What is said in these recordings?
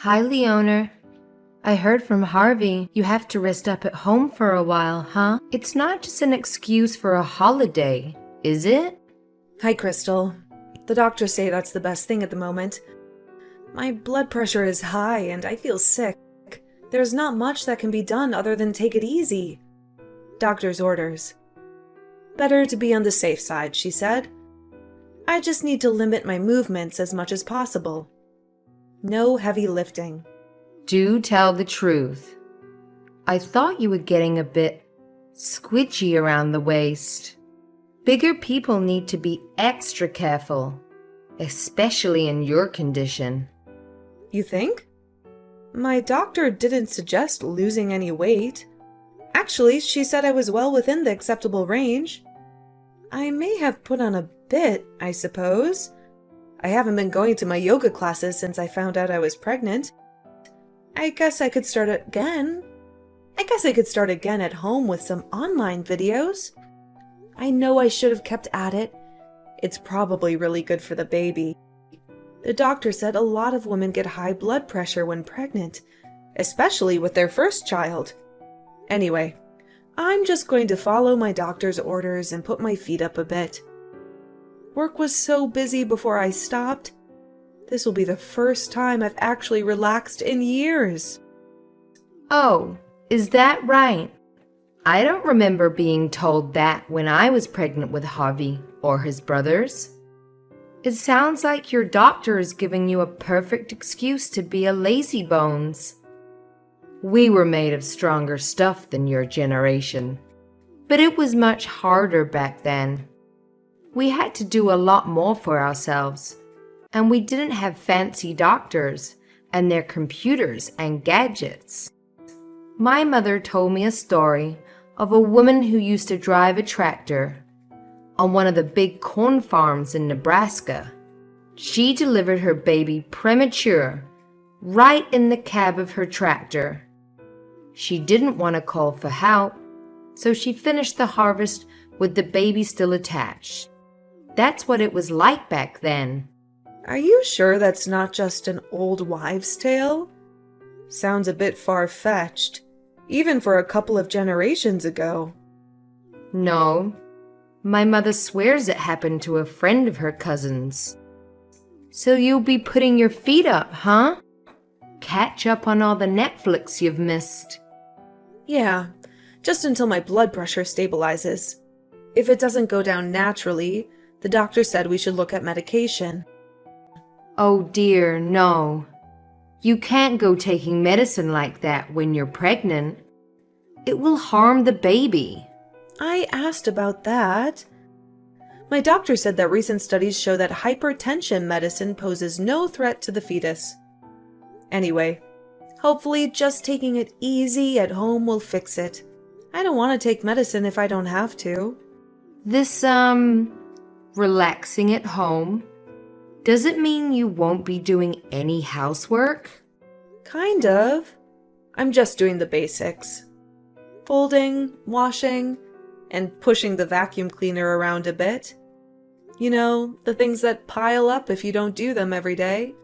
Hi, Leona. I heard from Harvey you have to rest up at home for a while, huh? It's not just an excuse for a holiday, is it? Hi, Crystal. The doctors say that's the best thing at the moment. My blood pressure is high and I feel sick. There's not much that can be done other than take it easy. Doctor's orders. Better to be on the safe side, she said. I just need to limit my movements as much as possible. No heavy lifting. Do tell the truth. I thought you were getting a bit squidgy around the waist. Bigger people need to be extra careful, especially in your condition. You think? My doctor didn't suggest losing any weight. Actually, she said I was well within the acceptable range. I may have put on a bit, I suppose. I haven't been going to my yoga classes since I found out I was pregnant. I guess I could start again. At home with some online videos. I know I should have kept at it. It's probably really good for the baby. The doctor said a lot of women get high blood pressure when pregnant, especially with their first child. Anyway, I'm just going to follow my doctor's orders and put my feet up a bit. Work was so busy before I stopped. This will be the first time I've actually relaxed in years. Oh, is that right? I don't remember being told that when I was pregnant with Harvey or his brothers. It sounds like your doctor is giving you a perfect excuse to be a lazybones. We were made of stronger stuff than your generation, but it was much harder back then. We had to do a lot more for ourselves, and we didn't have fancy doctors and their computers and gadgets. My mother told me a story of a woman who used to drive a tractor on one of the big corn farms in Nebraska. She delivered her baby premature right in the cab of her tractor. She didn't want to call for help, so she finished the harvest with the baby still attached. That's what it was like back then. Are you sure that's not just an old wives' tale? Sounds a bit far-fetched, even for a couple of generations ago. No, my mother swears it happened to a friend of her cousin's. So you'll be putting your feet up, huh? Catch up on all the Netflix you've missed. Yeah, just until my blood pressure stabilizes. If it doesn't go down naturally, the doctor said we should look at medication. Oh dear, no. You can't go taking medicine like that when you're pregnant. It will harm the baby. I asked about that. My doctor said that recent studies show that hypertension medicine poses no threat to the fetus. Anyway, hopefully just taking it easy at home will fix it. I don't want to take medicine if I don't have to. This, relaxing at home, does it mean you won't be doing any housework? Kind of. I'm just doing the basics. Folding, washing, and pushing the vacuum cleaner around a bit. You know, the things that pile up if you don't do them every day.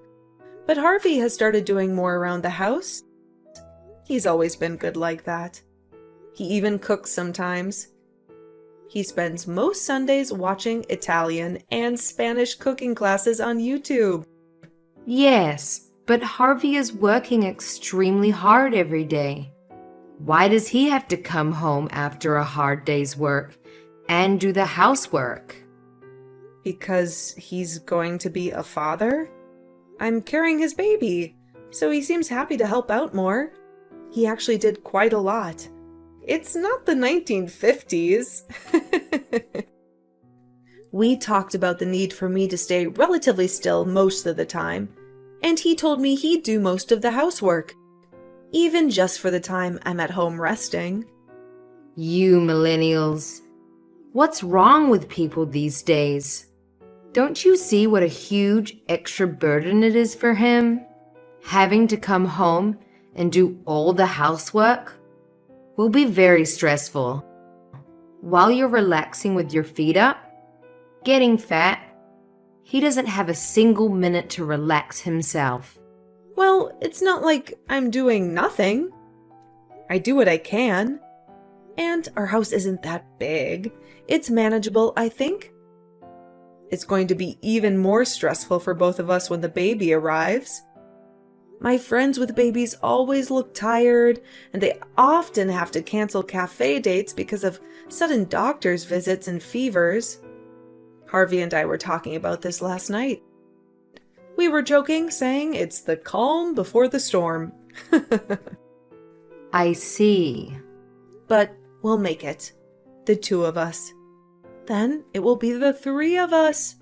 But Harvey has started doing more around the house. He's always been good like that. He even cooks sometimes. He spends most Sundays watching Italian and Spanish cooking classes on YouTube. Yes, but Harvey is working extremely hard every day. Why does he have to come home after a hard day's work and do the housework? Because he's going to be a father? I'm carrying his baby, so he seems happy to help out more. He actually did quite a lot. It's not the 1950s. We talked about the need for me to stay relatively still most of the time, and he told me he'd do most of the housework, even just for the time I'm at home resting. You millennials. What's wrong with people these days? Don't you see what a huge extra burden it is for him? Having to come home and do all the housework will be very stressful. While you're relaxing with your feet up, getting fat, he doesn't have a single minute to relax himself. Well, it's not like I'm doing nothing. I do what I can. And our house isn't that big. It's manageable, I think. It's going to be even more stressful for both of us when the baby arrives. My friends with babies always look tired, and they often have to cancel cafe dates because of sudden doctor's visits and fevers. Harvey and I were talking about this last night. We were joking, saying it's the calm before the storm. I see. But we'll make it. The two of us. Then it will be the three of us.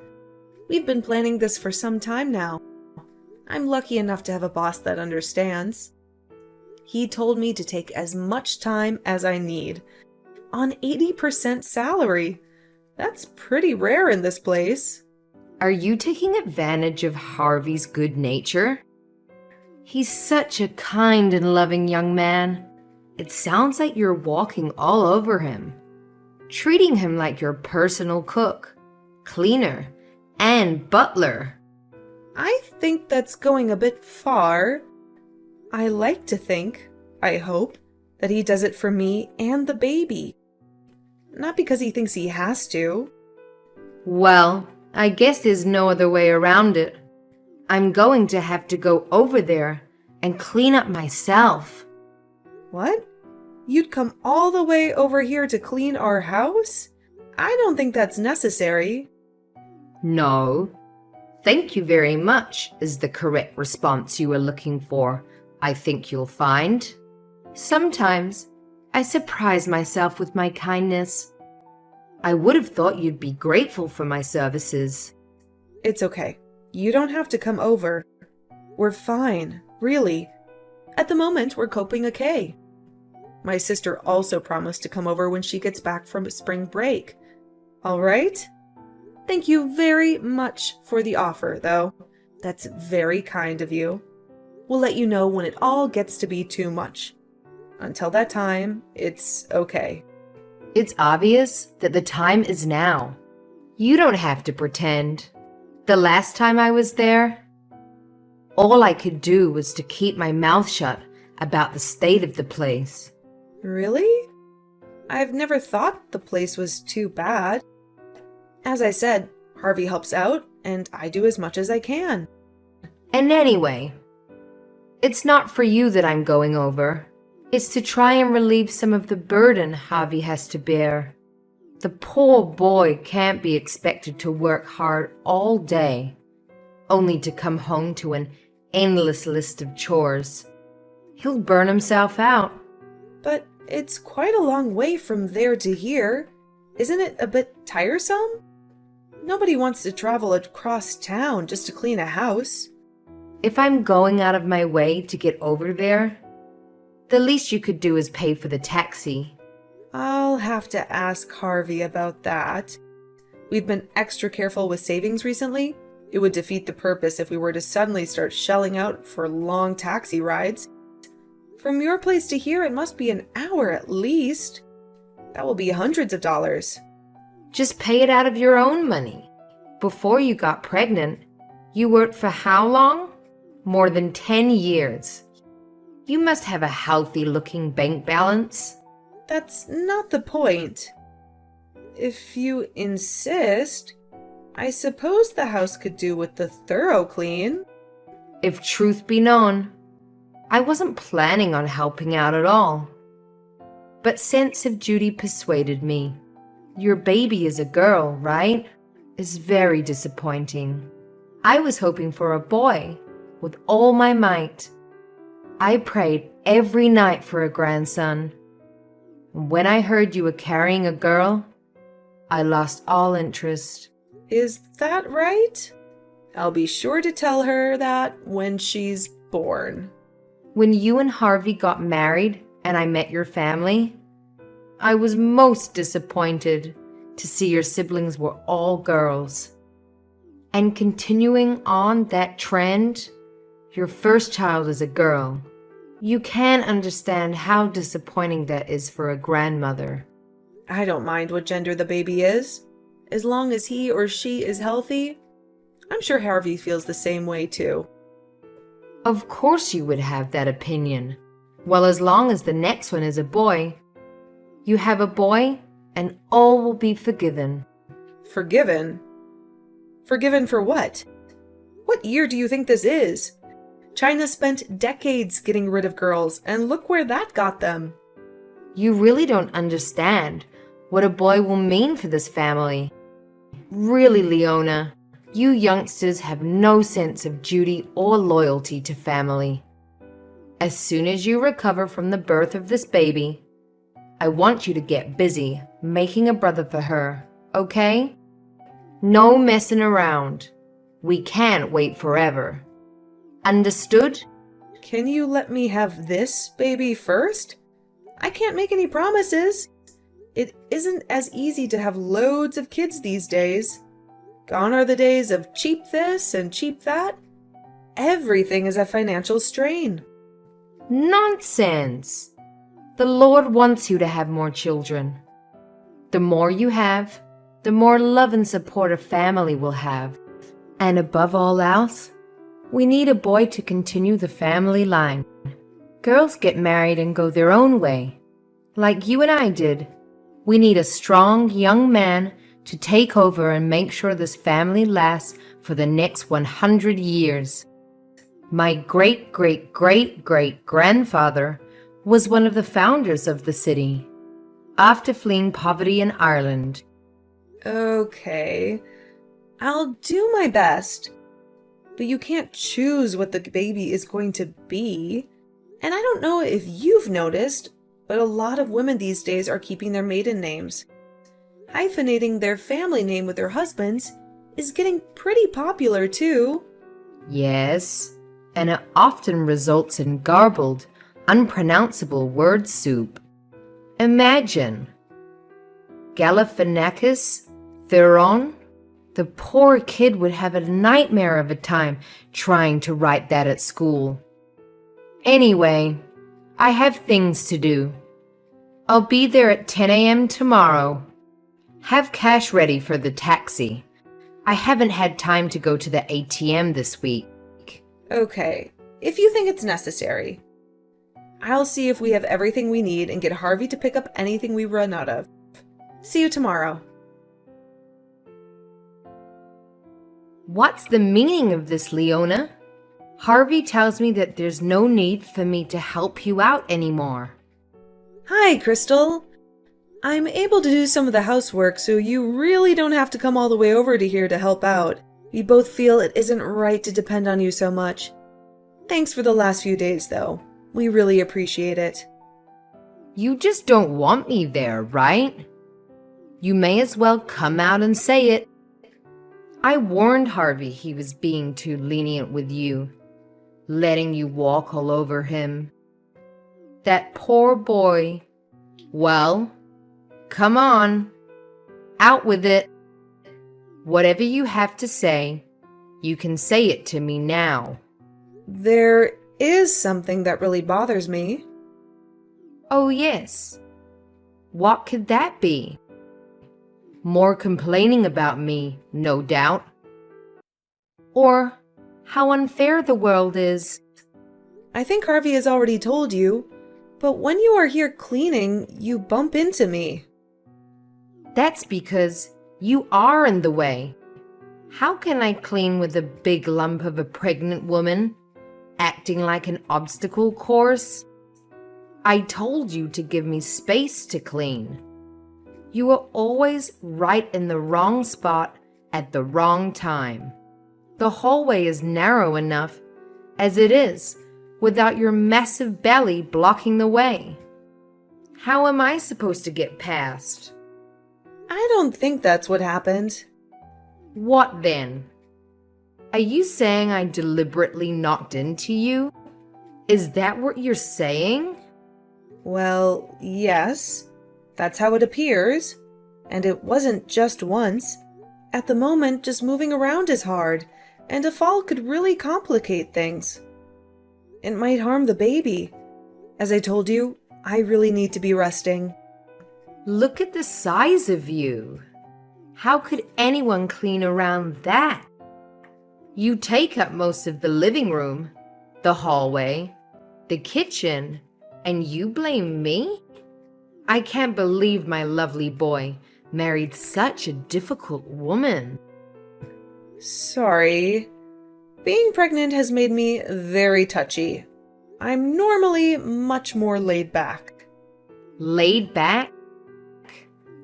We've been planning this for some time now. I'm lucky enough to have a boss that understands. He told me to take as much time as I need. On 80% salary. That's pretty rare in this place. Are you taking advantage of Harvey's good nature? He's such a kind and loving young man. It sounds like you're walking all over him, treating him like your personal cook, cleaner, and butler. I think that's going a bit far. I like to think, I hope, that he does it for me and the baby. Not because he thinks he has to. Well, I guess there's no other way around it. I'm going to have to go over there and clean up myself. What? You'd come all the way over here to clean our house? I don't think that's necessary. No. Thank you very much is the correct response you were looking for, I think you'll find. Sometimes I surprise myself with my kindness. I would have thought you'd be grateful for my services. It's okay. You don't have to come over. We're fine, really. At the moment, we're coping okay. My sister also promised to come over when she gets back from spring break. All right? Thank you very much for the offer, though. That's very kind of you. We'll let you know when it all gets to be too much. Until that time, it's okay. It's obvious that the time is now. You don't have to pretend. The last time I was there, all I could do was to keep my mouth shut about the state of the place. Really? I've never thought the place was too bad. As I said, Harvey helps out, and I do as much as I can. And anyway, it's not for you that I'm going over. It's to try and relieve some of the burden Harvey has to bear. The poor boy can't be expected to work hard all day, only to come home to an endless list of chores. He'll burn himself out. But it's quite a long way from there to here. Isn't it a bit tiresome? Nobody wants to travel across town just to clean a house. If I'm going out of my way to get over there, the least you could do is pay for the taxi. I'll have to ask Harvey about that. We've been extra careful with savings recently. It would defeat the purpose if we were to suddenly start shelling out for long taxi rides. From your place to here, it must be an hour at least. That will be hundreds of dollars. Just pay it out of your own money. Before you got pregnant, you worked for how long? More than 10 years. You must have a healthy-looking bank balance. That's not the point. If you insist, I suppose the house could do with the thorough clean. If truth be known, I wasn't planning on helping out at all. But sense of duty persuaded me. Your baby is a girl, right? Is very disappointing. I was hoping for a boy with all my might. I prayed every night for a grandson. When I heard you were carrying a girl, I lost all interest. Is that right? I'll be sure to tell her that when she's born. When you and Harvey got married and I met your family, I was most disappointed to see your siblings were all girls. And continuing on that trend, your first child is a girl. You can understand how disappointing that is for a grandmother. I don't mind what gender the baby is. As long as he or she is healthy, I'm sure Harvey feels the same way too. Of course you would have that opinion. Well, as long as the next one is a boy, you have a boy and all will be forgiven. Forgiven? Forgiven for what? What year do you think this is? China spent decades getting rid of girls, and look where that got them. You really don't understand what a boy will mean for this family. Really, Leona, you youngsters have no sense of duty or loyalty to family. As soon as you recover from the birth of this baby, I want you to get busy making a brother for her, okay? No messing around. We can't wait forever. Understood? Can you let me have this baby first? I can't make any promises. It isn't as easy to have loads of kids these days. Gone are the days of cheap this and cheap that. Everything is a financial strain. Nonsense! The Lord wants you to have more children. The more you have, the more love and support a family will have. And above all else, we need a boy to continue the family line. Girls get married and go their own way, like you and I did. We need a strong young man to take over and make sure this family lasts for the next 100 years. My great-great-great-great-grandfather was one of the founders of the city, after fleeing poverty in Ireland. Okay, I'll do my best. But you can't choose what the baby is going to be. And I don't know if you've noticed, but a lot of women these days are keeping their maiden names. Hyphenating their family name with their husband's is getting pretty popular too. Yes, and it often results in garbled, unpronounceable word soup. Imagine Galifianakis Theron. The poor kid would have a nightmare of a time trying to write that at school. Anyway, I have things to do. I'll be there at 10 a.m. tomorrow. Have cash ready for the taxi. I haven't had time to go to the ATM this week. Okay, if you think it's necessary. I'll see if we have everything we need and get Harvey to pick up anything we run out of. See you tomorrow. What's the meaning of this, Leona? Harvey tells me that there's no need for me to help you out anymore. Hi, Crystal. I'm able to do some of the housework, so you really don't have to come all the way over to here to help out. We both feel it isn't right to depend on you so much. Thanks for the last few days, though. We really appreciate it. You just don't want me there, right? You may as well come out and say it. I warned Harvey he was being too lenient with you, letting you walk all over him. That poor boy. Well, come on, out with it. Whatever you have to say, you can say it to me now. There is something that really bothers me. Oh, yes. What could that be? More complaining about me, no doubt. Or how unfair the world is. I think Harvey has already told you, but when you are here cleaning, you bump into me. That's because you are in the way. How can I clean with a big lump of a pregnant woman, acting like an obstacle course? I told you to give me space to clean. You are always right in the wrong spot at the wrong time. The hallway is narrow enough as it is without your massive belly blocking the way. How am I supposed to get past? I don't think that's what happened. What then? Are you saying I deliberately knocked into you? Is that what you're saying? Well, yes. That's how it appears. And it wasn't just once. At the moment, just moving around is hard, and a fall could really complicate things. It might harm the baby. As I told you, I really need to be resting. Look at the size of you. How could anyone clean around that? You take up most of the living room, the hallway, the kitchen, and you blame me? I can't believe my lovely boy married such a difficult woman. Sorry. Being pregnant has made me very touchy. I'm normally much more laid back. Laid back?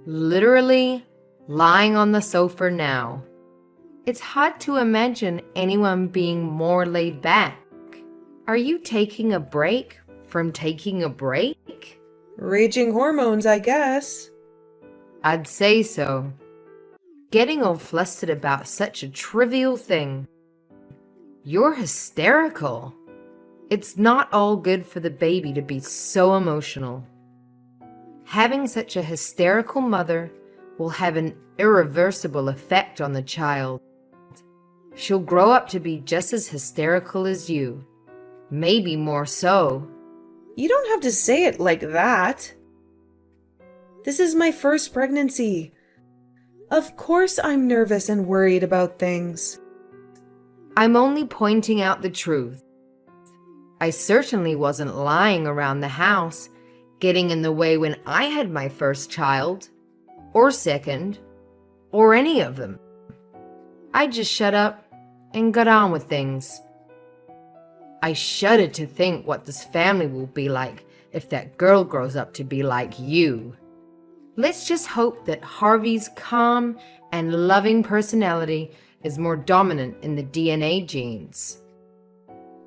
Literally lying on the sofa now. It's hard to imagine anyone being more laid back. Are you taking a break from taking a break? Raging hormones, I guess. I'd say so. Getting all flustered about such a trivial thing. You're hysterical. It's not all good for the baby to be so emotional. Having such a hysterical mother will have an irreversible effect on the child. She'll grow up to be just as hysterical as you. Maybe more so. You don't have to say it like that. This is my first pregnancy. Of course I'm nervous and worried about things. I'm only pointing out the truth. I certainly wasn't lying around the house, getting in the way when I had my first child, or second, or any of them. I just shut up and got on with things. I shudder to think what this family will be like if that girl grows up to be like you. Let's just hope that Harvey's calm and loving personality is more dominant in the DNA genes.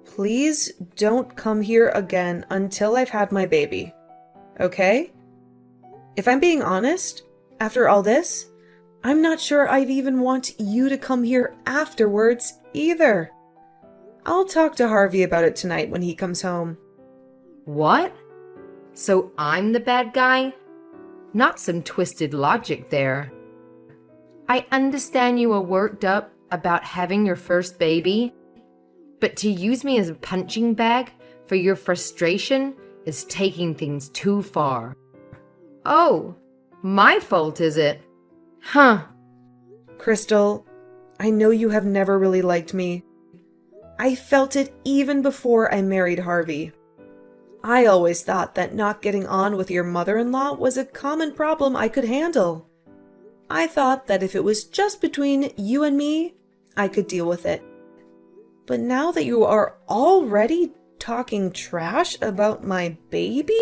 Please don't come here again until I've had my baby. Okay? If I'm being honest, after all this, I'm not sure I even want you to come here afterwards either. I'll talk to Harvey about it tonight when he comes home. What? So I'm the bad guy? Not some twisted logic there. I understand you are worked up about having your first baby, but to use me as a punching bag for your frustration is taking things too far. Oh, my fault, is it? Huh. Crystal, I know you have never really liked me. I felt it even before I married Harvey. I always thought that not getting on with your mother-in-law was a common problem I could handle. I thought that if it was just between you and me, I could deal with it. But now that you are already talking trash about my baby?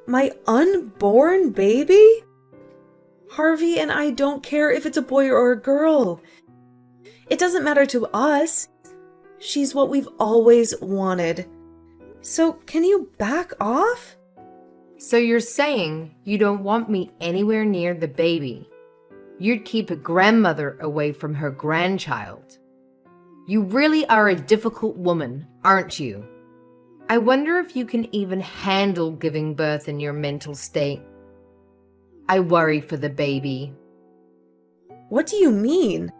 My unborn baby? Harvey and I don't care if it's a boy or a girl. It doesn't matter to us. She's what we've always wanted. So can you back off? So you're saying you don't want me anywhere near the baby. You'd keep a grandmother away from her grandchild. You really are a difficult woman, aren't you? I wonder if you can even handle giving birth in your mental state. I worry for the baby. What do you mean?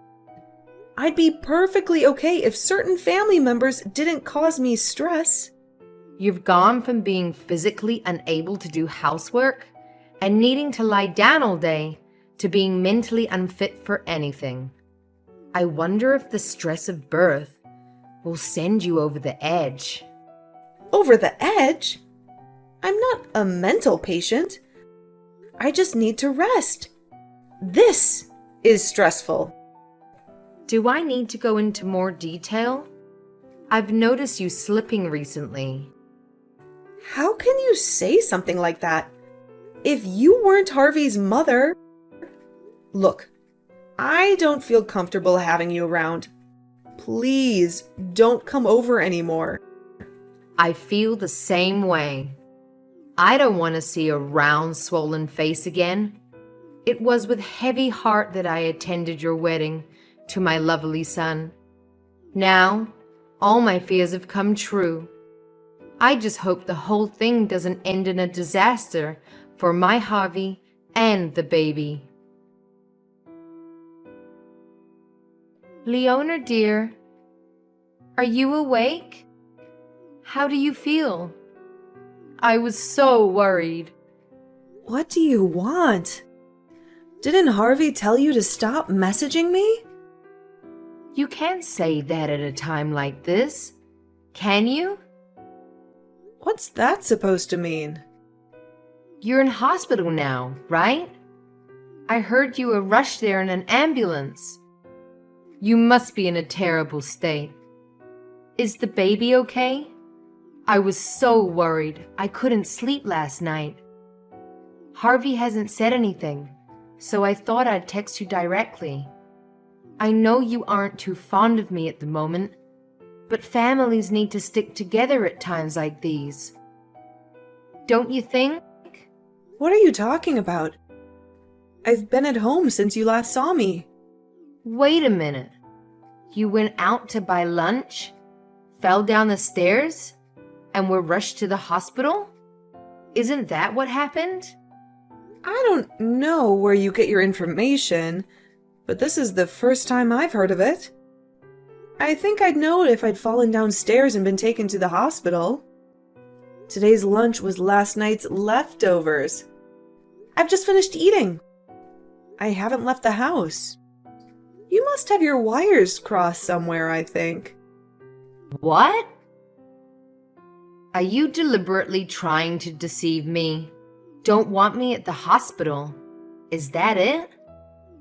I'd be perfectly okay if certain family members didn't cause me stress. You've gone from being physically unable to do housework and needing to lie down all day to being mentally unfit for anything. I wonder if the stress of birth will send you over the edge. Over the edge? I'm not a mental patient. I just need to rest. This is stressful. Do I need to go into more detail? I've noticed you slipping recently. How can you say something like that? If you weren't Harvey's mother... Look, I don't feel comfortable having you around. Please don't come over anymore. I feel the same way. I don't want to see a round, swollen face again. It was with heavy heart that I attended your wedding to my lovely son. Now, all my fears have come true. I just hope the whole thing doesn't end in a disaster for my Harvey and the baby. Leona, dear, are you awake? How do you feel? I was so worried. What do you want? Didn't Harvey tell you to stop messaging me? You can't say that at a time like this. Can you? What's that supposed to mean? You're in hospital now, right? I heard you were rushed there in an ambulance. You must be in a terrible state. Is the baby okay? I was so worried. I couldn't sleep last night. Harvey hasn't said anything, so I thought I'd text you directly. I know you aren't too fond of me at the moment, but families need to stick together at times like these. Don't you think? What are you talking about? I've been at home since you last saw me. Wait a minute. You went out to buy lunch, fell down the stairs, and were rushed to the hospital? Isn't that what happened? I don't know where you get your information, but this is the first time I've heard of it. I think I'd know it if I'd fallen downstairs and been taken to the hospital. Today's lunch was last night's leftovers. I've just finished eating. I haven't left the house. You must have your wires crossed somewhere, I think. What? Are you deliberately trying to deceive me? Don't want me at the hospital? Is that it?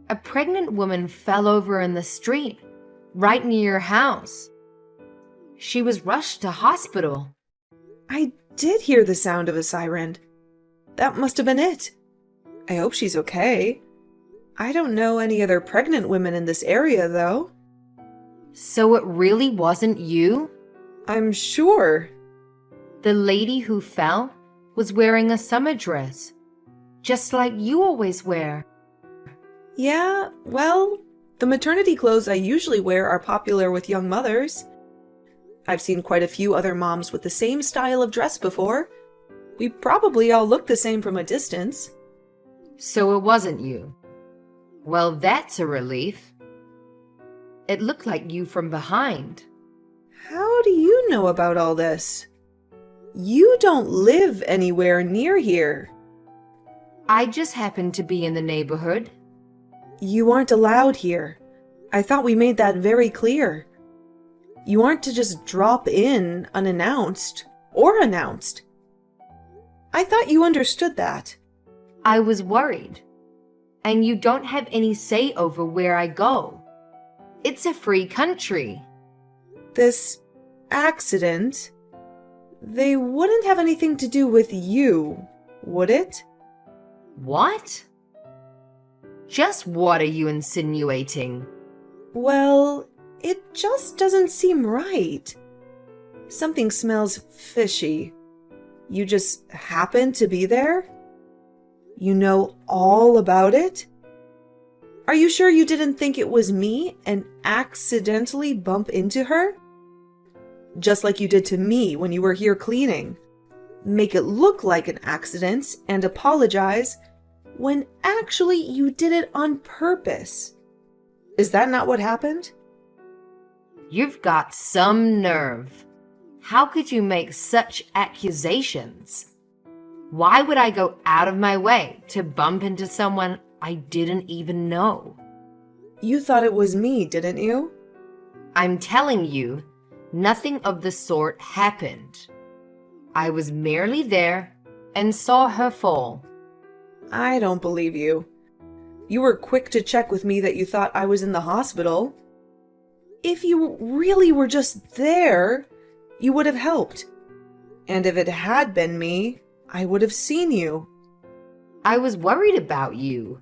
A pregnant woman fell over in the street, right near your house. She was rushed to hospital. I did hear the sound of a siren. That must have been it. I hope she's okay. I don't know any other pregnant women in this area, though. So it really wasn't you? I'm sure. The lady who fell was wearing a summer dress, just like you always wear. Yeah, well, the maternity clothes I usually wear are popular with young mothers. I've seen quite a few other moms with the same style of dress before. We probably all look the same from a distance. So it wasn't you. Well, that's a relief. It looked like you from behind. How do you know about all this? You don't live anywhere near here. I just happened to be in the neighborhood. You aren't allowed here. I thought we made that very clear. You aren't to just drop in unannounced or announced. I thought you understood that. I was worried. And you don't have any say over where I go. It's a free country. This accident, they wouldn't have anything to do with you, would it? What? Just what are you insinuating? Well, it just doesn't seem right. Something smells fishy. You just happen to be there? You know all about it? Are you sure you didn't think it was me and accidentally bump into her? Just like you did to me when you were here cleaning. Make it look like an accident and apologize when actually you did it on purpose. Is that not what happened? You've got some nerve. How could you make such accusations? Why would I go out of my way to bump into someone I didn't even know? You thought it was me, didn't you? I'm telling you, nothing of the sort happened. I was merely there and saw her fall. I don't believe you. You were quick to check with me that you thought I was in the hospital. If you really were just there, you would have helped. And if it had been me, I would have seen you. I was worried about you.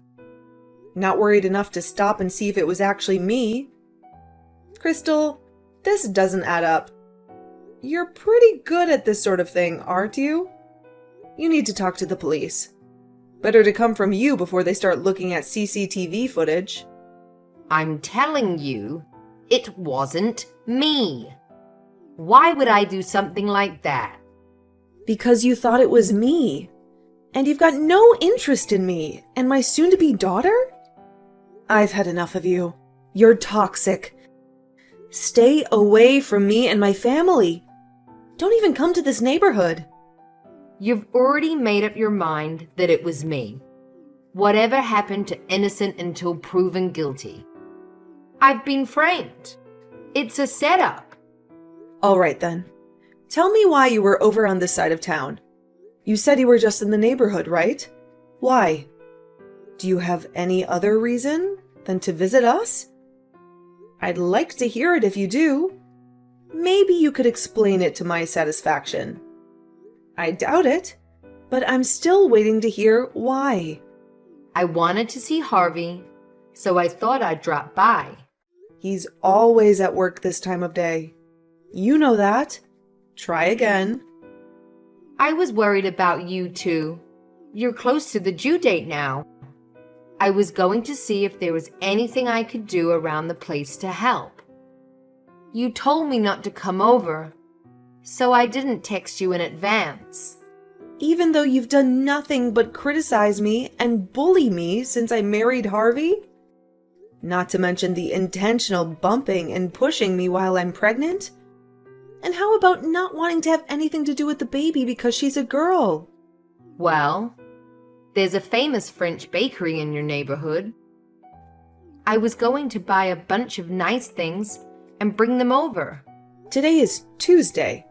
Not worried enough to stop and see if it was actually me. Crystal, this doesn't add up. You're pretty good at this sort of thing, aren't you? You need to talk to the police. Better to come from you before they start looking at CCTV footage. I'm telling you, it wasn't me. Why would I do something like that? Because you thought it was me. And you've got no interest in me and my soon-to-be daughter? I've had enough of you. You're toxic. Stay away from me and my family. Don't even come to this neighborhood. You've already made up your mind that it was me. Whatever happened to innocent until proven guilty? I've been framed. It's a setup. All right then. Tell me why you were over on this side of town. You said you were just in the neighborhood, right? Why? Do you have any other reason than to visit us? I'd like to hear it if you do. Maybe you could explain it to my satisfaction. I doubt it, but I'm still waiting to hear why. I wanted to see Harvey, so I thought I'd drop by. He's always at work this time of day. You know that. Try again. I was worried about you two. You're close to the due date now. I was going to see if there was anything I could do around the place to help. You told me not to come over, so I didn't text you in advance. Even though you've done nothing but criticize me and bully me since I married Harvey? Not to mention the intentional bumping and pushing me while I'm pregnant? And how about not wanting to have anything to do with the baby because she's a girl? Well, there's a famous French bakery in your neighborhood. I was going to buy a bunch of nice things and bring them over. Today is Tuesday.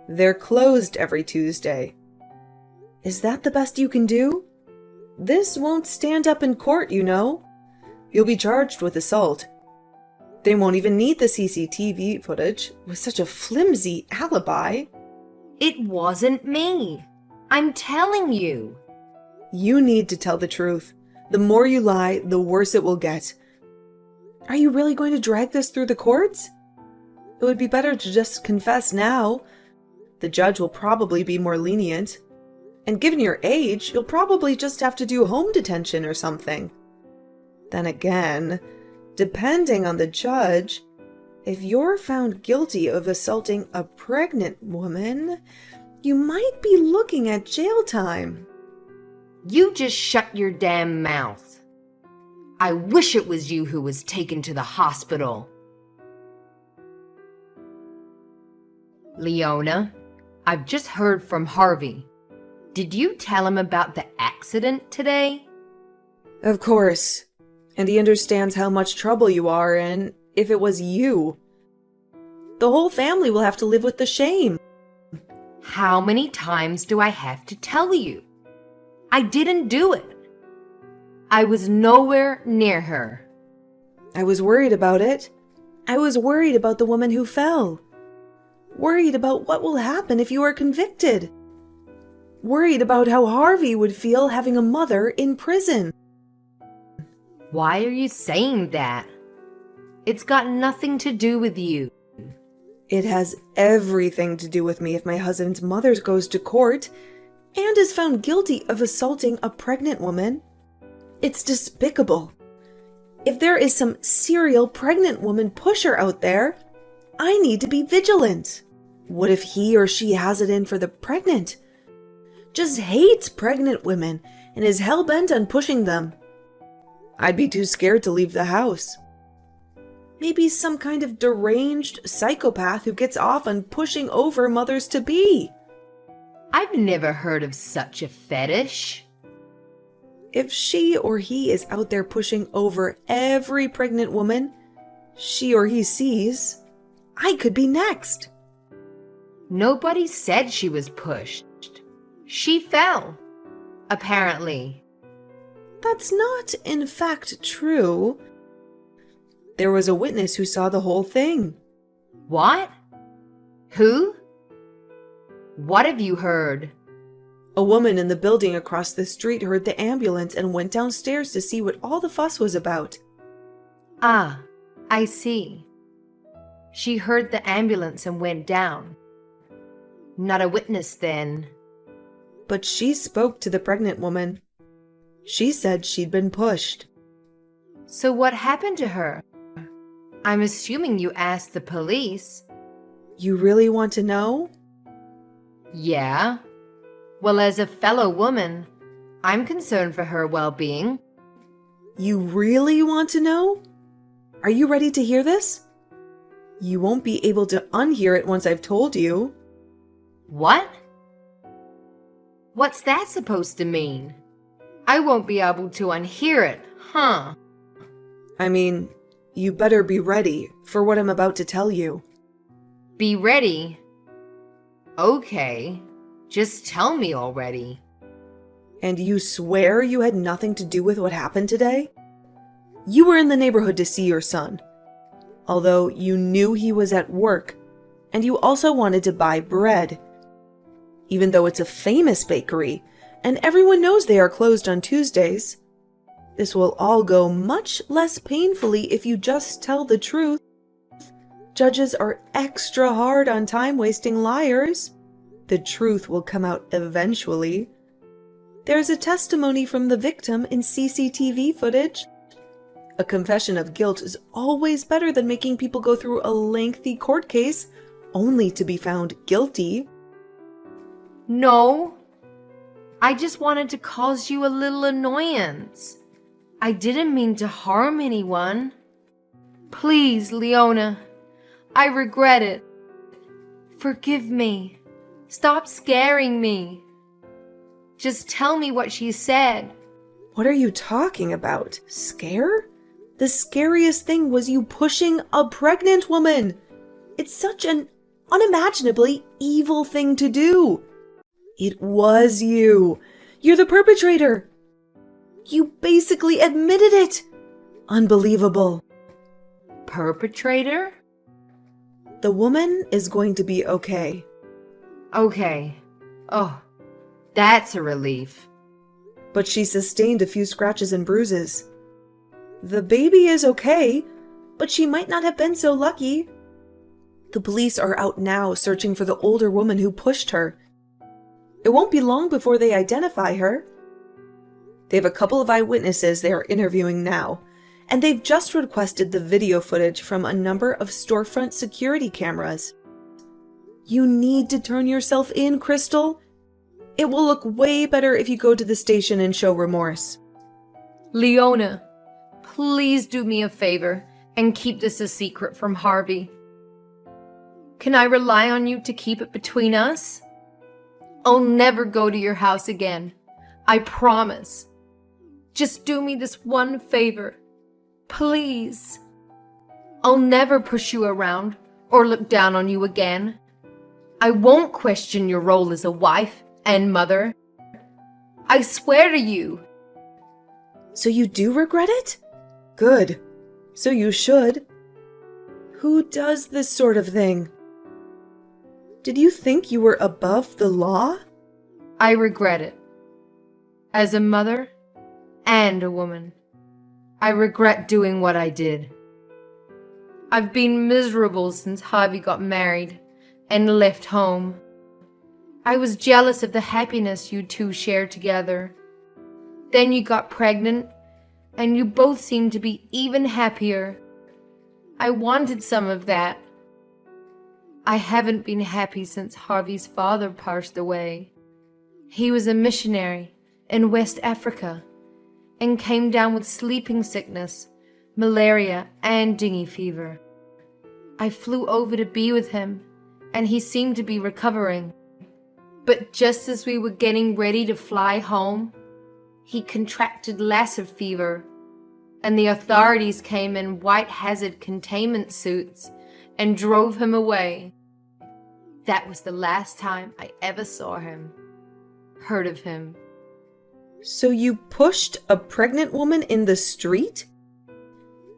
They're closed every Tuesday. Is that the best you can do? This won't stand up in court, you know. You'll be charged with assault. They won't even need the CCTV footage with such a flimsy alibi. It wasn't me. I'm telling you. You need to tell the truth. The more you lie, the worse it will get. Are you really going to drag this through the courts? It would be better to just confess now. The judge will probably be more lenient. And given your age, you'll probably just have to do home detention or something. Then again, depending on the judge, if you're found guilty of assaulting a pregnant woman, you might be looking at jail time. You just shut your damn mouth. I wish it was you who was taken to the hospital. Leona, I've just heard from Harvey. Did you tell him about the accident today? Of course. And he understands how much trouble you are in if it was you. The whole family will have to live with the shame. How many times do I have to tell you? I didn't do it. I was nowhere near her. I was worried about it. I was worried about the woman who fell. Worried about what will happen if you are convicted. Worried about how Harvey would feel having a mother in prison. Why are you saying that? It's got nothing to do with you. It has everything to do with me if my husband's mother goes to court and is found guilty of assaulting a pregnant woman. It's despicable. If there is some serial pregnant woman pusher out there, I need to be vigilant. What if he or she has it in for the pregnant? Just hates pregnant women and is hell-bent on pushing them. I'd be too scared to leave the house. Maybe some kind of deranged psychopath who gets off on pushing over mothers-to-be. I've never heard of such a fetish. If she or he is out there pushing over every pregnant woman she or he sees, I could be next. Nobody said she was pushed. She fell, apparently. That's not, in fact, true. There was a witness who saw the whole thing. What? Who? What have you heard? A woman in the building across the street heard the ambulance and went downstairs to see what all the fuss was about. Ah, I see. She heard the ambulance and went down. Not a witness then. But she spoke to the pregnant woman. She said she'd been pushed. So what happened to her? I'm assuming you asked the police. You really want to know? Yeah. Well, as a fellow woman, I'm concerned for her well-being. You really want to know? Are you ready to hear this? You won't be able to unhear it once I've told you. What? What's that supposed to mean? I won't be able to unhear it, huh? I mean, you better be ready for what I'm about to tell you. Be ready. Okay, just tell me already. And you swear you had nothing to do with what happened today? You were in the neighborhood to see your son, although you knew he was at work, and you also wanted to buy bread. Even though it's a famous bakery, and everyone knows they are closed on Tuesdays, this will all go much less painfully if you just tell the truth. Judges are extra hard on time-wasting liars. The truth will come out eventually. There's a testimony from the victim in CCTV footage. A confession of guilt is always better than making people go through a lengthy court case only to be found guilty. No, I just wanted to cause you a little annoyance. I didn't mean to harm anyone. Please, Leona, I regret it. Forgive me. Stop scaring me. Just tell me what she said. What are you talking about? Scare? The scariest thing was you pushing a pregnant woman. It's such an unimaginably evil thing to do. It was you. You're the perpetrator. You basically admitted it. Unbelievable. Perpetrator? The woman is going to be okay. Okay. Oh, that's a relief. But she sustained a few scratches and bruises. The baby is okay, but she might not have been so lucky. The police are out now searching for the older woman who pushed her. It won't be long before they identify her. They have a couple of eyewitnesses they are interviewing now, and they've just requested the video footage from a number of storefront security cameras. You need to turn yourself in, Crystal. It will look way better if you go to the station and show remorse. Leona, please do me a favor and keep this a secret from Harvey. Can I rely on you to keep it between us? I'll never go to your house again. I promise. Just do me this one favor. Please. I'll never push you around or look down on you again. I won't question your role as a wife and mother. I swear to you. So you do regret it? Good. So you should. Who does this sort of thing? Did you think you were above the law? I regret it. As a mother and a woman, I regret doing what I did. I've been miserable since Harvey got married and left home. I was jealous of the happiness you two shared together. Then you got pregnant, and you both seemed to be even happier. I wanted some of that. I haven't been happy since Harvey's father passed away. He was a missionary in West Africa and came down with sleeping sickness, malaria, and dengue fever. I flew over to be with him, and he seemed to be recovering. But just as we were getting ready to fly home, he contracted Lassa fever, and the authorities came in white hazard containment suits and drove him away. That was the last time I ever saw him, heard of him. So you pushed a pregnant woman in the street?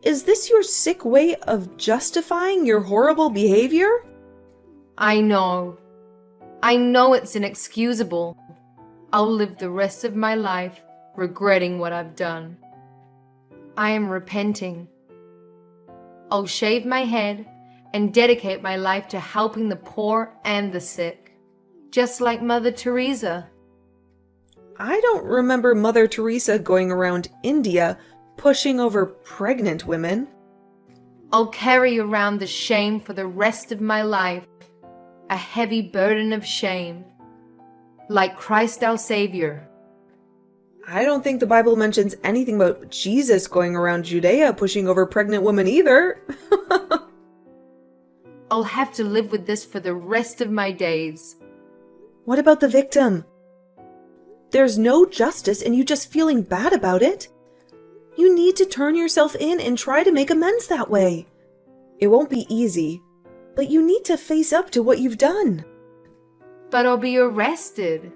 Is this your sick way of justifying your horrible behavior? I know. I know it's inexcusable. I'll live the rest of my life regretting what I've done. I am repenting. I'll shave my head and dedicate my life to helping the poor and the sick, just like Mother Teresa. I don't remember Mother Teresa going around India pushing over pregnant women. I'll carry around the shame for the rest of my life, a heavy burden of shame, like Christ our Savior. I don't think the Bible mentions anything about Jesus going around Judea pushing over pregnant women either. I'll have to live with this for the rest of my days. What about the victim? There's no justice in you just feeling bad about it. You need to turn yourself in and try to make amends that way. It won't be easy, but you need to face up to what you've done. But I'll be arrested.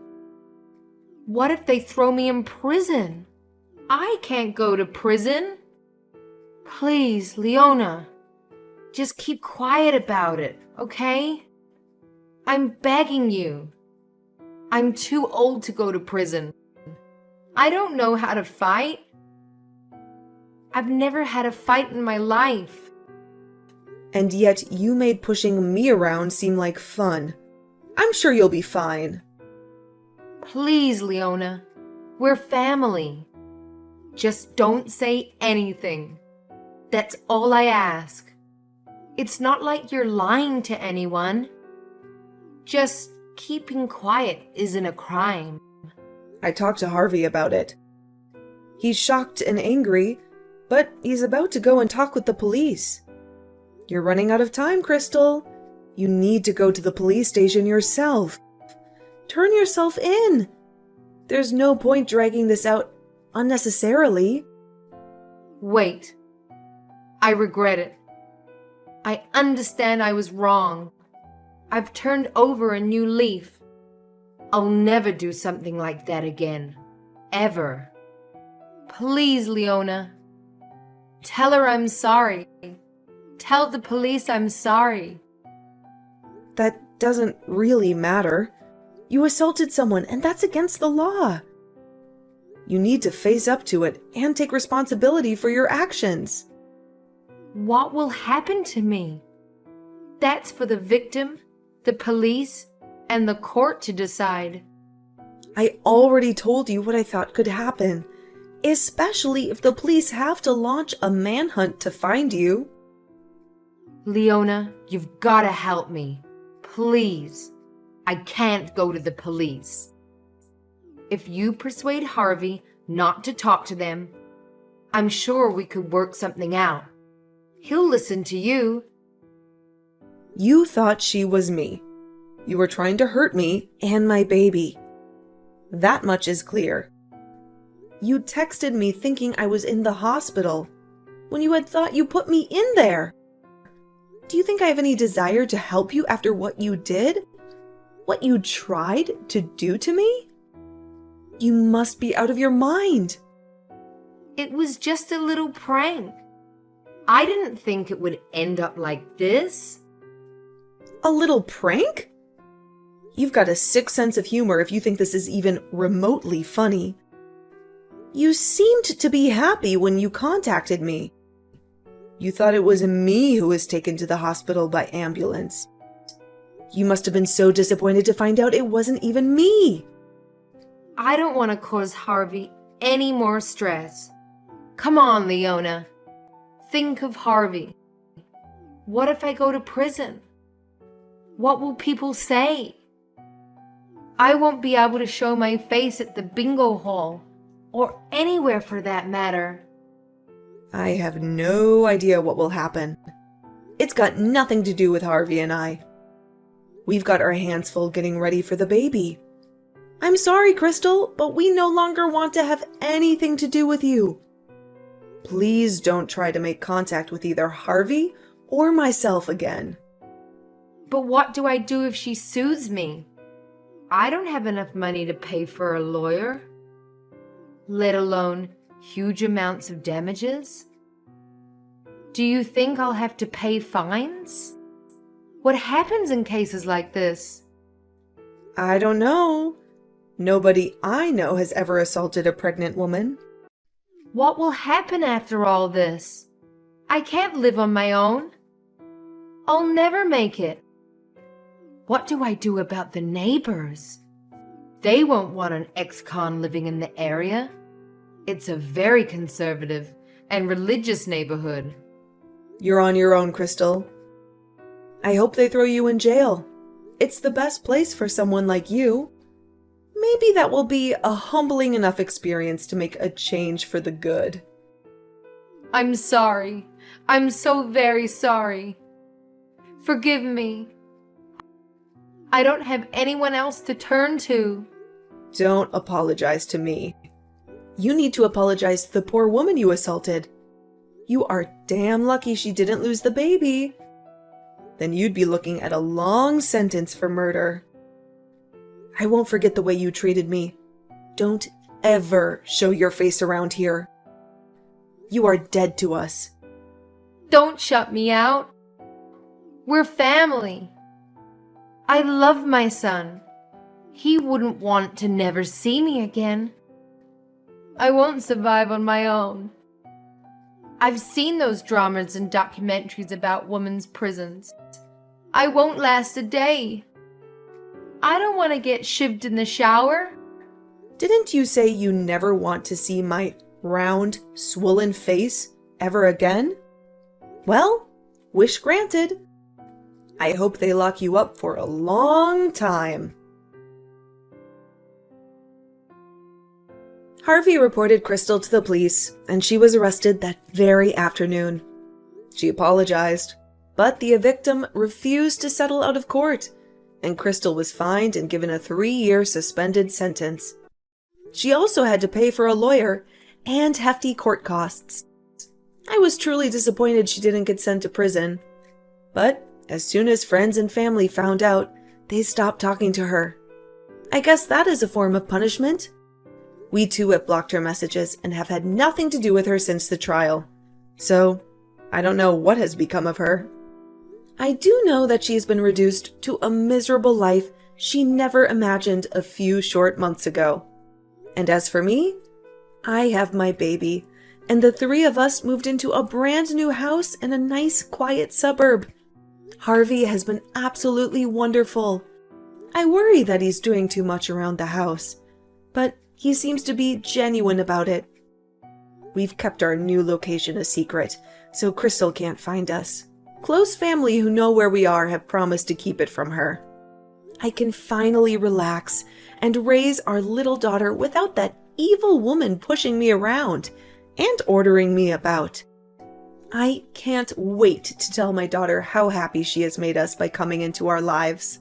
What if they throw me in prison? I can't go to prison. Please, Leona, just keep quiet about it, okay? I'm begging you. I'm too old to go to prison. I don't know how to fight. I've never had a fight in my life. And yet you made pushing me around seem like fun. I'm sure you'll be fine. Please, Leona, we're family. Just don't say anything. That's all I ask. It's not like you're lying to anyone. Just keeping quiet isn't a crime. I talked to Harvey about it. He's shocked and angry, but he's about to go and talk with the police. You're running out of time, Crystal. You need to go to the police station yourself. Turn yourself in. There's no point dragging this out unnecessarily. Wait. I regret it. I understand I was wrong. I've turned over a new leaf. I'll never do something like that again. Ever. Please, Leona. Tell her I'm sorry. Tell the police I'm sorry. That doesn't really matter. You assaulted someone, and that's against the law. You need to face up to it and take responsibility for your actions. What will happen to me? That's for the victim, the police, and the court to decide. I already told you what I thought could happen, especially if the police have to launch a manhunt to find you. Leona, you've got to help me. Please. I can't go to the police. If you persuade Harvey not to talk to them, I'm sure we could work something out. He'll listen to you. You thought she was me. You were trying to hurt me and my baby. That much is clear. You texted me thinking I was in the hospital when you had thought you put me in there. Do you think I have any desire to help you after what you did? What you tried to do to me? You must be out of your mind. It was just a little prank. I didn't think it would end up like this. A little prank? You've got a sick sense of humor if you think this is even remotely funny. You seemed to be happy when you contacted me. You thought it was me who was taken to the hospital by ambulance. You must have been so disappointed to find out it wasn't even me. I don't want to cause Harvey any more stress. Come on, Leona. Think of Harvey. What if I go to prison? What will people say? I won't be able to show my face at the bingo hall, or anywhere for that matter. I have no idea what will happen. It's got nothing to do with Harvey and I. We've got our hands full getting ready for the baby. I'm sorry, Crystal, but we no longer want to have anything to do with you. Please don't try to make contact with either Harvey or myself again. But what do I do if she sues me? I don't have enough money to pay for a lawyer, let alone huge amounts of damages. Do you think I'll have to pay fines? What happens in cases like this? I don't know. Nobody I know has ever assaulted a pregnant woman. What will happen after all this? I can't live on my own. I'll never make it. What do I do about the neighbors? They won't want an ex-con living in the area. It's a very conservative and religious neighborhood. You're on your own, Crystal. I hope they throw you in jail. It's the best place for someone like you. Maybe that will be a humbling enough experience to make a change for the good. I'm sorry. I'm so very sorry. Forgive me. I don't have anyone else to turn to. Don't apologize to me. You need to apologize to the poor woman you assaulted. You are damn lucky she didn't lose the baby. Then you'd be looking at a long sentence for murder. I won't forget the way you treated me. Don't ever show your face around here. You are dead to us. Don't shut me out. We're family. I love my son. He wouldn't want to never see me again. I won't survive on my own. I've seen those dramas and documentaries about women's prisons. I won't last a day. I don't want to get shivved in the shower. Didn't you say you never want to see my round, swollen face ever again? Well, wish granted. I hope they lock you up for a long time. Harvey reported Crystal to the police, and she was arrested that very afternoon. She apologized, but the victim refused to settle out of court, and Crystal was fined and given a 3-year suspended sentence. She also had to pay for a lawyer and hefty court costs. I was truly disappointed she didn't get sent to prison, but as soon as friends and family found out, they stopped talking to her. I guess that is a form of punishment. We too have blocked her messages and have had nothing to do with her since the trial. So, I don't know what has become of her. I do know that she has been reduced to a miserable life she never imagined a few short months ago. And as for me, I have my baby, and the 3 of us moved into a brand new house in a nice, quiet suburb. Harvey has been absolutely wonderful. I worry that he's doing too much around the house, but he seems to be genuine about it. We've kept our new location a secret, so Crystal can't find us. Close family who know where we are have promised to keep it from her. I can finally relax and raise our little daughter without that evil woman pushing me around and ordering me about. I can't wait to tell my daughter how happy she has made us by coming into our lives.